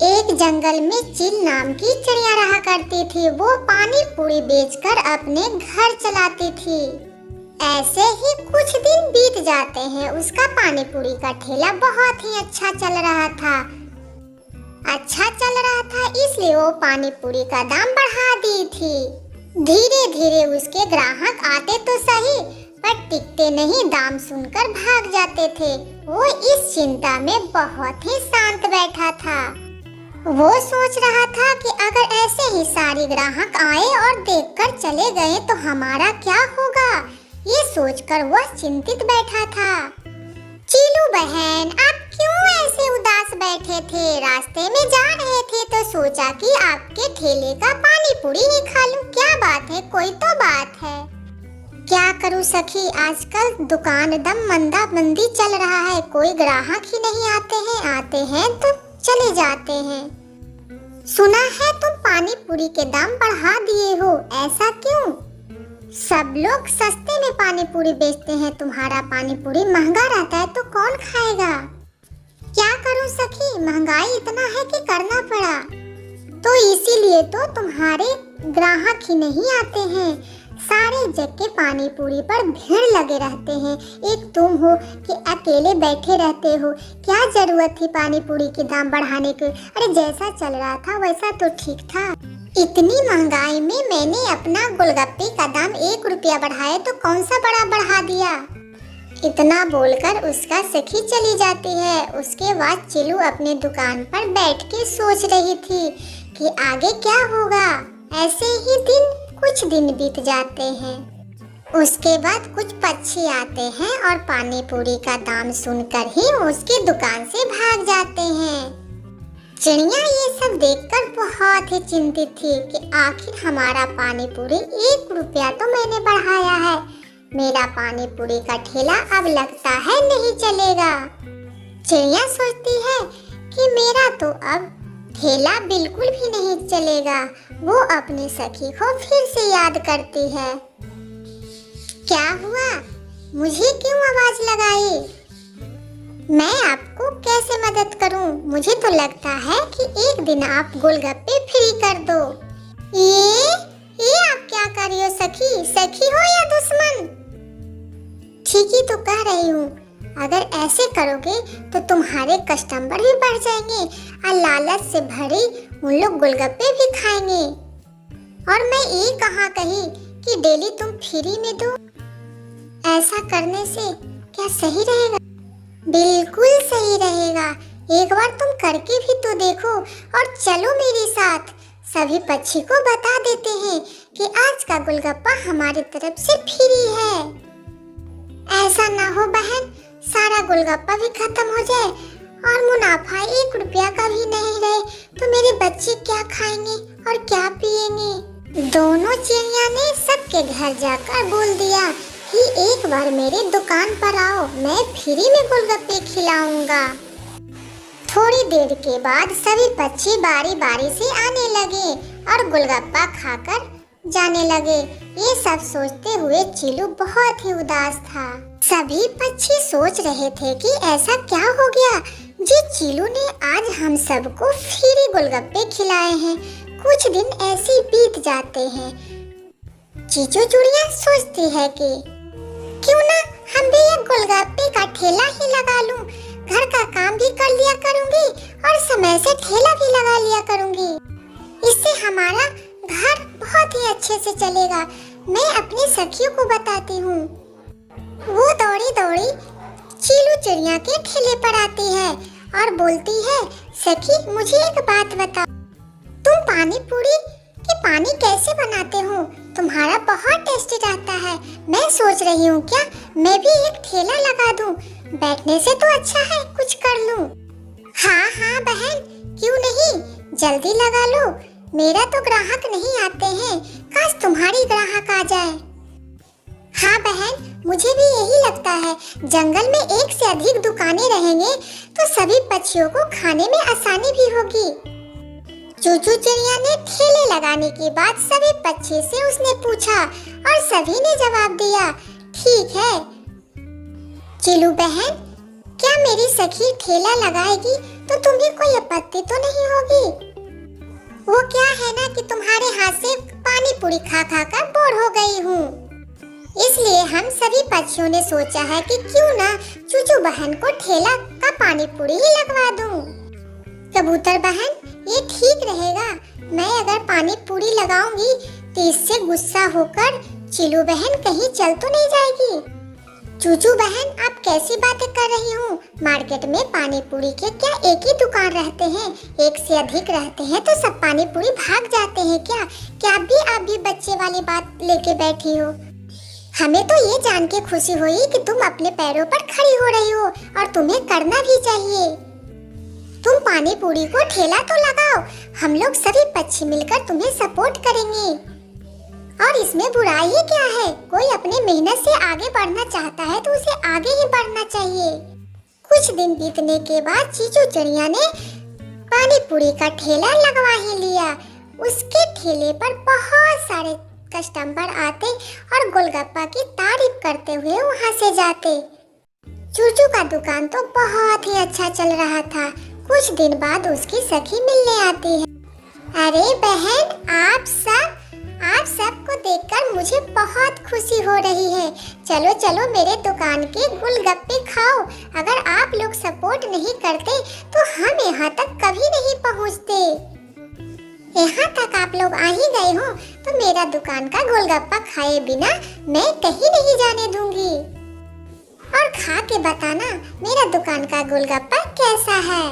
एक जंगल में चिल नाम की चिड़िया रहा करती थी। वो पानी पूरी बेचकर अपने घर चलाती थी। ऐसे ही कुछ दिन बीत जाते हैं। उसका पानी पूरी का ठेला बहुत ही अच्छा चल रहा था। इसलिए वो पानी पूरी का दाम बढ़ा दी थी। धीरे धीरे उसके ग्राहक आते तो सही, पर टिकते नहीं, दाम सुनकर भाग जाते थे। वो इस चिंता में बहुत ही शांत बैठा था। वो सोच रहा था कि अगर ऐसे ही सारे ग्राहक आए और देखकर चले गए तो हमारा क्या होगा। ये सोचकर वह चिंतित बैठा था। चीलू बहन, आप क्यों ऐसे उदास बैठे थे? रास्ते में जा रहे थे तो सोचा कि आपके ठेले का पानी पूरी ही खा लूं। क्या बात है? कोई तो बात है। क्या करूं सखी, आजकल दुकान दम मंदा मंदी चल रहा है। कोई ग्राहक ही नहीं आते हैं तो चले जाते हैं। सुना है तुम पानी पूरी के दाम बढ़ा दिए हो, ऐसा क्यों? सब लोग सस्ते में पानी पूरी बेचते हैं, तुम्हारा पानी पूरी महंगा रहता है तो कौन खाएगा? क्या करूं सखी, महंगाई इतना है कि करना पड़ा। तो इसीलिए तो तुम्हारे ग्राहक ही नहीं आते हैं। सारे जग के पानी पूरी पर भीड़ लगे रहते हैं। एक तुम हो कि अकेले बैठे रहते हो। क्या जरूरत थी पानी पूरी के दाम बढ़ाने की? अरे जैसा चल रहा था वैसा तो ठीक था। इतनी महंगाई में मैंने अपना गोलगप्पे का दाम 1 रुपया बढ़ाया तो कौन सा बड़ा बढ़ा दिया। इतना बोलकर उसका सखी चली जाती है। उसके बाद चिलू अपने दुकान पर बैठ के सोच रही थी कि आगे क्या होगा। ऐसे ही कुछ दिन बीत जाते हैं। उसके बाद कुछ पक्षी आते हैं और पानी पूरी का दाम सुनकर ही उसकी दुकान से भाग जाते हैं। चिड़िया ये सब देखकर बहुत ही चिंतित थी कि आखिर हमारा पानी पूरी 1 रुपया तो मैंने बढ़ाया है। मेरा पानी पूरी का ठेला अब लगता है नहीं चलेगा। चिड़िया सोचती है कि मेरा तो अब ठेला बिल्कुल भी नहीं चलेगा। वो अपनी सखी को फिर से याद करती है। क्या हुआ? मुझे क्यों आवाज लगाई? मैं आपको कैसे मदद करूं? मुझे तो लगता है कि एक दिन आप गोलगप्पे फ्री कर दो। ये आप क्या कर रही हो सखी? सखी हो या दुश्मन? ठीक ही तो कह रही हूँ। अगर ऐसे करोगे तो तुम्हारे कस्टमर भी बढ़ जाएंगे और लालच से भरे उन लोग गोलगप्पे भी खाएंगे। और मैं ये कहाँ कही कि डेली तुम फ्री में दो। ऐसा करने से क्या सही रहेगा? बिल्कुल सही रहेगा। एक बार तुम करके भी तो देखो और चलो मेरे साथ। सभी पक्षी को बता देते हैं कि आज का गोलगप्पा हमारी तरफ से फ्री है। ऐसा ना हो बहन, सारा गोलगप्पा भी खत्म हो जाए और मुनाफा 1 रुपया का भी नहीं रहे तो मेरे बच्चे क्या खाएंगे और क्या पिएंगे। दोनों चिड़िया ने सबके घर जाकर बोल दिया कि एक बार मेरे दुकान पर आओ, मैं फ्री में गोलगप्पे खिलाऊंगा। थोड़ी देर के बाद सभी पक्षी बारी बारी से आने लगे और गोलगप्पा खाकर जाने लगे। ये सब सोचते हुए चिलू बहुत ही उदास था। सभी पक्षी सोच रहे थे कि ऐसा क्या हो गया जी चिलू ने आज हम सबको फ्री गोलगप्पे खिलाए हैं। कुछ दिन ऐसे बीत जाते हैं। चीचू चुड़िया सोचती है कि क्यों ना हम भी एक गोलगप्पे का ठेला ही लगा लूं। घर का काम भी कर लिया करूंगी और समय से ठेला भी लगा लिया करूंगी। इससे हमारा घर बहुत ही अच्छे से चलेगा। मैं अपनी सखियों को बताती हूँ। वो दौड़ी दौड़ी चीलू चिड़िया के ठेले पर आती है और बोलती है, सखी मुझे एक बात बताओ, तुम पानी पूरी के पानी कैसे बनाते हो? तुम्हारा बहुत टेस्टी रहता है। मैं सोच रही हूँ क्या मैं भी एक ठेला लगा दूं। बैठने से तो अच्छा है कुछ कर लूं। हाँ बहन, क्यों नहीं, जल्दी लगा लो। मेरा तो ग्राहक नहीं आते हैं, काश तुम्हारी ग्राहक आ जाए। हाँ बहन, मुझे भी यही लगता है। जंगल में एक से अधिक दुकानें रहेंगे तो सभी पक्षियों को खाने में आसानी भी होगी। चूचू चिड़िया ने ठेले लगाने के बाद सभी पक्षी से उसने पूछा और सभी ने जवाब दिया, ठीक है। चिलू बहन, क्या मेरी सखी ठेला लगाएगी तो तुम्हें कोई आपत्ति तो नहीं होगी। वो क्या है ना कि तुम्हारे हाथ से पानी पूरी खा खा कर बोर हो गई हूँ, इसलिए हम सभी पक्षियों ने सोचा है कि क्यों ना चूचू बहन को ठेला का पानी पूरी ही लगवा दूं। कबूतर बहन, ये ठीक रहेगा। मैं अगर पानी पूरी लगाऊंगी तो इससे गुस्सा होकर चिलू बहन कहीं चल तो नहीं जाएगी। चूचू बहन, आप कैसी बातें कर रही हूँ? मार्केट में पानी पूरी के क्या एक ही दुकान रहते हैं? एक से अधिक रहते हैं तो सब पानी पूरी भाग जाते हैं क्या? क्या आप भी बच्चे वाली बात लेके बैठी हो? हमें तो ये जान के खुशी हुई कि तुम अपने पैरों पर खड़ी हो रही हो और तुम्हें करना भी चाहिए। तुम पानी पूरी को ठेला तो लगाओ, हम लोग सभी पक्षी मिलकर तुम्हें सपोर्ट करेंगे। और इसमें बुराई ही क्या है? कोई अपने मेहनत से आगे बढ़ना चाहता है तो उसे आगे ही बढ़ना चाहिए। कुछ दिन बीतने के बाद चीचू चिड़िया ने पानी पूरी का ठेला लगवा ही लिया। उसके ठेले पर बहुत सारे कस्टमर आते और गोलगप्पा की तारीफ करते हुए वहां से जाते। चूचू का दुकान तो बहुत ही अच्छा चल रहा था। कुछ दिन बाद उसकी सखी मिलने आती है। अरे बहन, आप सबको देखकर मुझे बहुत खुशी हो रही है। चलो चलो मेरे दुकान के गोलगप्पे खाओ। अगर आप लोग सपोर्ट नहीं करते तो हम यहाँ तक कभी नहीं पहुँचते। यहाँ तक आप लोग आ ही गए हो तो मेरा दुकान का गोलगप्पा खाए बिना मैं कहीं नहीं जाने दूंगी। और खा के बताना मेरा दुकान का गोलगप्पा कैसा है।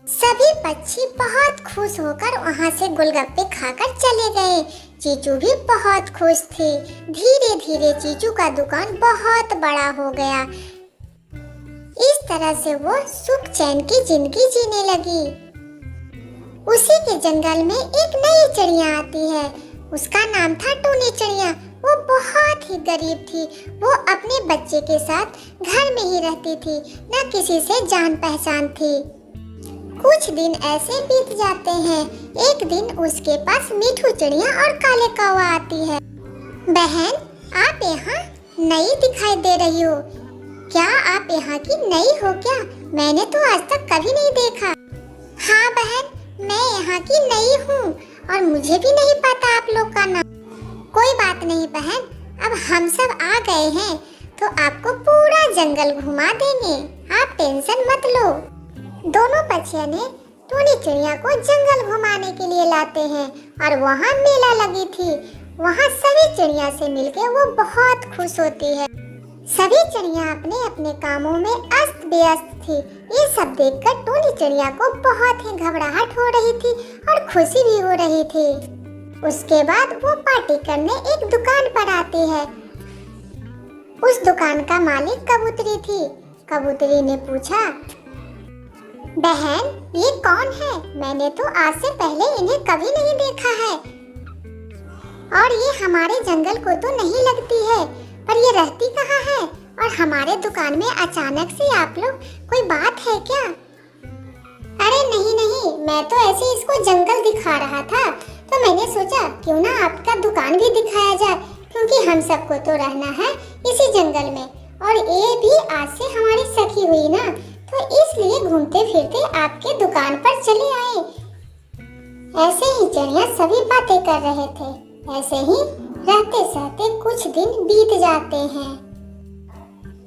सभी पक्षी बहुत खुश होकर वहाँ से गोलगप्पे खाकर चले गए। चीचू भी बहुत खुश थी। धीरे धीरे चीचू का दुकान बहुत बड़ा हो गया। इस तरह से वो सुख चैन की जिंदगी जीने लगी। उसी के जंगल में एक नई चिड़िया आती है। उसका नाम था टूनी चिड़िया। वो बहुत ही गरीब थी। वो अपने बच्चे के साथ घर में ही रहती थी, न किसी से जान पहचान थी। कुछ दिन ऐसे बीत जाते हैं। एक दिन उसके पास मीठू चिड़िया और काले कौवा आती है। बहन, आप यहाँ नई दिखाई दे रही हो। क्या आप यहाँ की नई हो क्या? मैंने तो आज तक कभी नहीं देखा। हाँ बहन, मैं यहाँ की नई हूँ और मुझे भी नहीं पता आप लोग का नाम। कोई बात नहीं बहन, अब हम सब आ गए हैं तो आपको पूरा जंगल घुमा देंगे। आप टेंशन मत लो। दोनों पक्षियों ने टूनी चिड़िया को जंगल घुमाने के लिए लाते हैं और वहाँ मेला लगी थी। वहाँ सभी चिड़िया से मिलके वो बहुत खुश होती है। सभी चिड़िया अपने अपने कामों में अस्त व्यस्त थी। ये सब देखकर टूनी चिड़िया को बहुत ही घबराहट हो रही थी और खुशी भी हो रही थी। उसके बाद वो पार्टी करने एक दुकान पर आती है। उस दुकान का मालिक कबूतरी थी। कबूतरी ने पूछा, बहन ये कौन है? मैंने तो आज से पहले इन्हें कभी नहीं देखा है और ये हमारे जंगल को तो नहीं लगती है, पर ये रहती कहाँ है? और हमारे दुकान में अचानक से आप लोग, कोई बात है क्या? अरे नहीं नहीं, मैं तो ऐसे इसको जंगल दिखा रहा था तो मैंने सोचा क्यों ना आपका दुकान भी दिखाया जाए, क्योंकि हम सबको तो रहना है इसी जंगल में और ये भी आज से हमारी सखी हुई ना, तो इसलिए घूमते फिरते आपके दुकान पर चले आए। ऐसे ही चिड़िया सभी बातें कर रहे थे। ऐसे ही रहते सहते कुछ दिन बीत जाते हैं।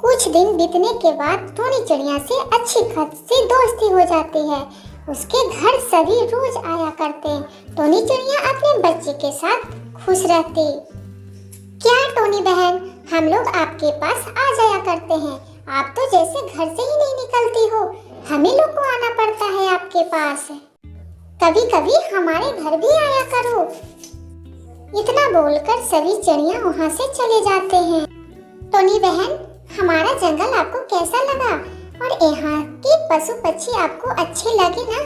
कुछ दिन बीतने के बाद टूनी चिड़िया से अच्छी खासी दोस्ती हो जाती है। उसके घर सभी रोज आया करते। टूनी चिड़िया अपने बच्चे के साथ खुश रहती। क्या टोनी बहन, हम लोग आपके पास आ जाया करते हैं। आप तो जैसे घर से ही नहीं निकलती हो, हमें लोग को आना पड़ता है आपके पास। कभी कभी हमारे घर भी आया करो। इतना बोलकर सभी चिड़िया वहाँ से चले जाते हैं। टोनी बहन, हमारा जंगल आपको कैसा लगा और यहाँ के पशु पक्षी आपको अच्छे लगे ना?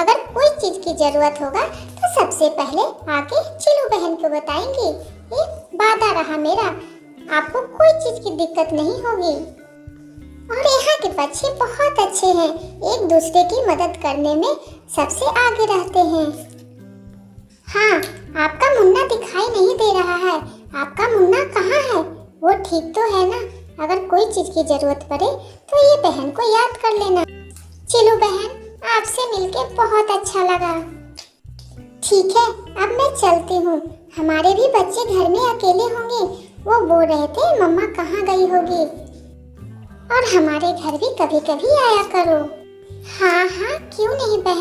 अगर कोई चीज की जरूरत होगा तो सबसे पहले आके चिलू बहन को बताएंगे। ये वादा रहा मेरा, आपको कोई चीज की दिक्कत नहीं होगी। और यहाँ के पक्षी बहुत अच्छे हैं, एक दूसरे की मदद करने में सबसे आगे रहते हैं। हाँ, आपका मुन्ना दिखाई नहीं दे रहा है। आपका मुन्ना कहाँ है? वो ठीक तो है ना? अगर कोई चीज की जरूरत पड़े तो ये बहन को याद कर लेना। चिलू बहन, आपसे मिलके बहुत अच्छा लगा। ठीक है, अब मैं चलती हूँ। हमारे भी बच्चे घर में अकेले होंगे, वो बोल रहे थे मम्मा कहाँ गई होगी। और हमारे घर भी कभी कभी आया करो। हाँ हाँ, क्यों नहीं बहन।